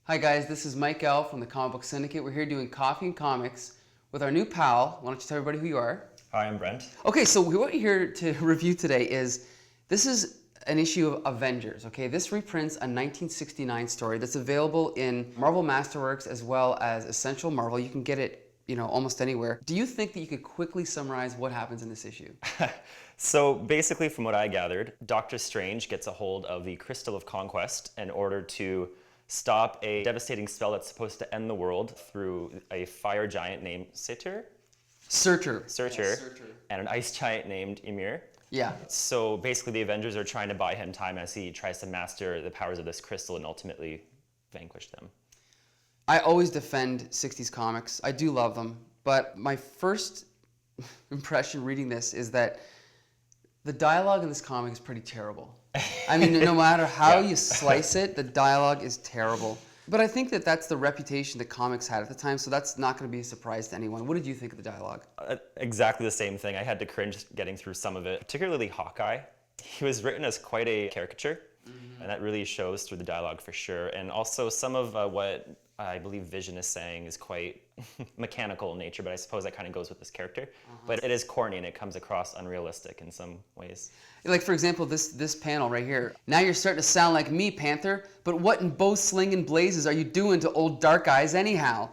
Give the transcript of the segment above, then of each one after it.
Hi guys, this is Mike L. from the Comic Book Syndicate. We're here doing Coffee and Comics with our new pal. Why don't you tell everybody who you are? Hi, I'm Brent. Okay, so what we're here to review today is, this is an issue of Avengers, okay? This reprints a 1969 story that's available in Marvel Masterworks as well as Essential Marvel. You can get it, almost anywhere. Do you think that you could quickly summarize what happens in this issue? So basically, from what I gathered, Doctor Strange gets a hold of the Crystal of Conquest in order to stop a devastating spell that's supposed to end the world through a fire giant named Surtur, and an ice giant named Ymir. Yeah. So basically the Avengers are trying to buy him time as he tries to master the powers of this crystal and ultimately vanquish them. I always defend 60s comics. I do love them. But my first impression reading this is that the dialogue in this comic is pretty terrible. I mean, no matter how you slice it, the dialogue is terrible. But I think that that's the reputation that comics had at the time, so that's not going to be a surprise to anyone. What did you think of the dialogue? Exactly the same thing. I had to cringe getting through some of it, particularly Hawkeye. He was written as quite a caricature, and that really shows through the dialogue for sure. And also some of what I believe Vision is saying is quite mechanical in nature, but I suppose that kind of goes with this character. But it is corny and it comes across unrealistic in some ways. Like, for example, this panel right here. Now you're starting to sound like me, Panther, but what in bow slinging blazes are you doing to old Dark Eyes anyhow?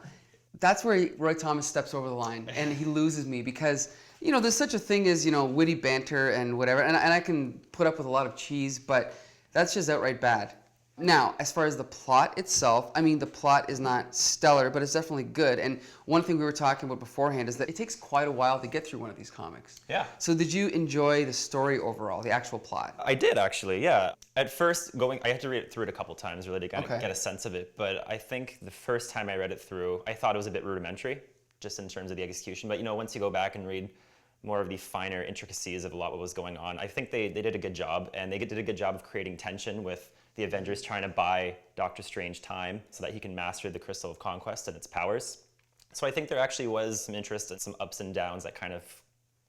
That's where Roy Thomas steps over the line, and he loses me because, there's such a thing as, witty banter and whatever, and I can put up with a lot of cheese, but that's just outright bad. Now, as far as the plot itself, I mean, the plot is not stellar, but it's definitely good. And one thing we were talking about beforehand is that it takes quite a while to get through one of these comics. Yeah. So did you enjoy the story overall, the actual plot? I did, actually, yeah. At first, I had to read it through it a couple times really to kind of get a sense of it. But I think the first time I read it through, I thought it was a bit rudimentary, just in terms of the execution. But, once you go back and read more of the finer intricacies of a lot of what was going on, I think they did a good job. And they did a good job of creating tension with the Avengers trying to buy Doctor Strange time so that he can master the Crystal of Conquest and its powers. So I think there actually was some interest and some ups and downs that kind of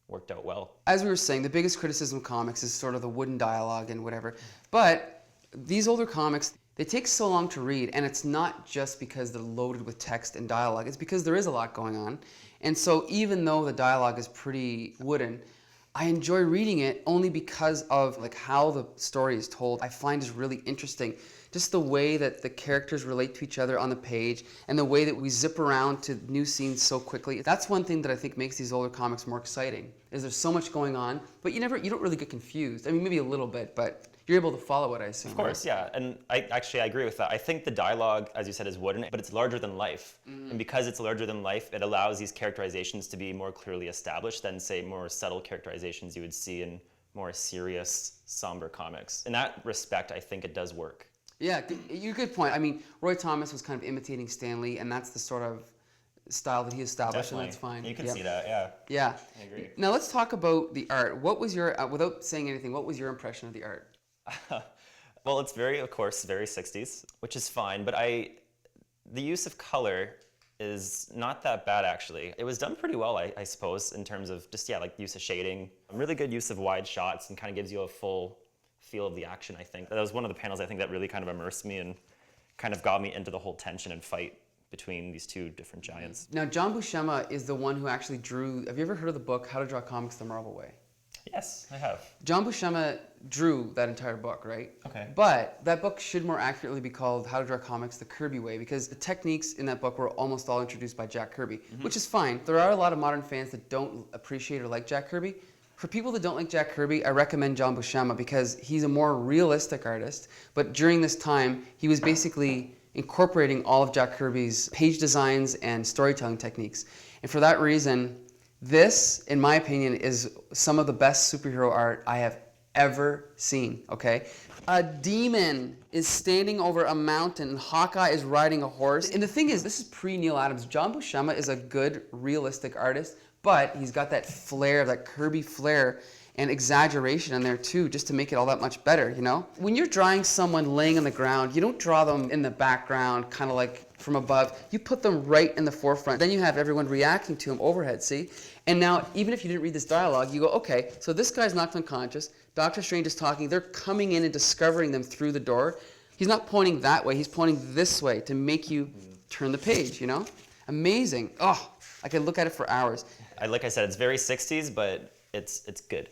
worked out well. As we were saying, the biggest criticism of comics is sort of the wooden dialogue and whatever. But these older comics, they take so long to read, and it's not just because they're loaded with text and dialogue. It's because there is a lot going on. And so even though the dialogue is pretty wooden, I enjoy reading it only because of how the story is told. I find is really interesting. Just the way that the characters relate to each other on the page and the way that we zip around to new scenes so quickly. That's one thing that I think makes these older comics more exciting, is there's so much going on, but you don't really get confused. I mean, maybe a little bit, but you're able to follow it, I assume. Of course, yeah. And I agree with that. I think the dialogue, as you said, is wooden, but it's larger than life. And because it's larger than life, it allows these characterizations to be more clearly established than, say, more subtle characterizations you would see in more serious, somber comics. In that respect, I think it does work. Yeah, you're a good point. I mean, Roy Thomas was kind of imitating Stan Lee, and that's the sort of style that he established, Definitely. and that's fine. You can see that, yeah. Yeah. I agree. Now let's talk about the art. What was your, without saying anything, what was your impression of the art? Well, it's of course, very 60s, which is fine, but the use of color is not that bad, actually. It was done pretty well, I suppose, in terms of just, use of shading. Really good use of wide shots and kind of gives you a full feel of the action, I think. That was one of the panels, I think, that really kind of immersed me and kind of got me into the whole tension and fight between these two different giants. Now, John Buscema is the one who actually drew, have you ever heard of the book, How to Draw Comics the Marvel Way? Yes, I have. John Buscema drew that entire book, right? Okay. But that book should more accurately be called How to Draw Comics the Kirby Way, because the techniques in that book were almost all introduced by Jack Kirby, which is fine. There are a lot of modern fans that don't appreciate or like Jack Kirby. For people that don't like Jack Kirby, I recommend John Buscema because he's a more realistic artist, but during this time, he was basically incorporating all of Jack Kirby's page designs and storytelling techniques. And for that reason, this, in my opinion, is some of the best superhero art I have ever seen, okay? A demon is standing over a mountain and Hawkeye is riding a horse. And the thing is, this is pre-Neil Adams. John Buscema is a good, realistic artist, but he's got that flair, that Kirby flair and exaggeration in there too, just to make it all that much better, When you're drawing someone laying on the ground, you don't draw them in the background, kind of like from above. You put them right in the forefront. Then you have everyone reacting to him overhead, see? And now, even if you didn't read this dialogue, you go, okay, so this guy's knocked unconscious, Doctor Strange is talking, they're coming in and discovering them through the door. He's not pointing that way. He's pointing this way to make you turn the page, you know? Amazing. Oh, I could look at it for hours. Like I said, it's very 60s, but it's good.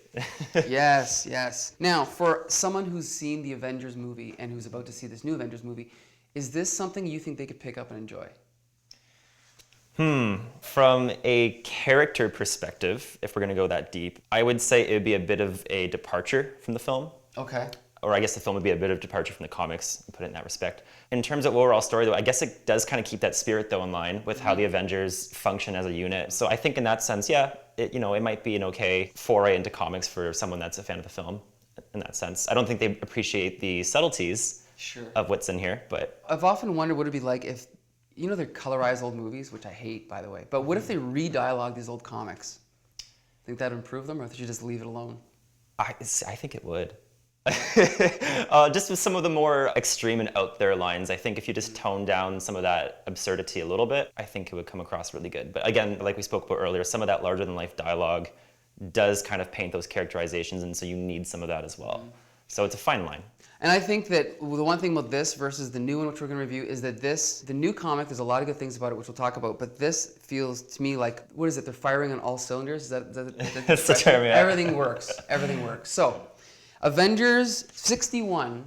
Yes, yes. Now, for someone who's seen the Avengers movie and who's about to see this new Avengers movie, is this something you think they could pick up and enjoy? From a character perspective, if we're going to go that deep, I would say it would be a bit of a departure from the film. Okay. Or I guess the film would be a bit of departure from the comics, put it in that respect. In terms of overall story, though, I guess it does kind of keep that spirit, though, in line with how the Avengers function as a unit. So I think in that sense, yeah, it might be an okay foray into comics for someone that's a fan of the film, in that sense. I don't think they appreciate the subtleties of what's in here, but... I've often wondered what it'd be like if, you know, they're colorized old movies, which I hate, by the way, but what if they re-dialogue these old comics? Think that'd improve them, or should you just leave it alone? I think it would. Just with some of the more extreme and out there lines, I think if you just tone down some of that absurdity a little bit, I think it would come across really good. But again, like we spoke about earlier, some of that larger than life dialogue does kind of paint those characterizations, and so you need some of that as well. So it's a fine line. And I think that the one thing about this versus the new one, which we're going to review, is that the new comic, there's a lot of good things about it, which we'll talk about, but this feels to me like, what is it, they're firing on all cylinders? Is that That's the term, yeah. Everything works. Everything works. So, Avengers 61,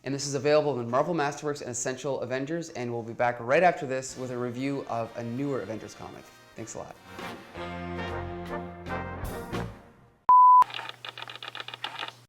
and this is available in Marvel Masterworks and Essential Avengers, and we'll be back right after this with a review of a newer Avengers comic. Thanks a lot.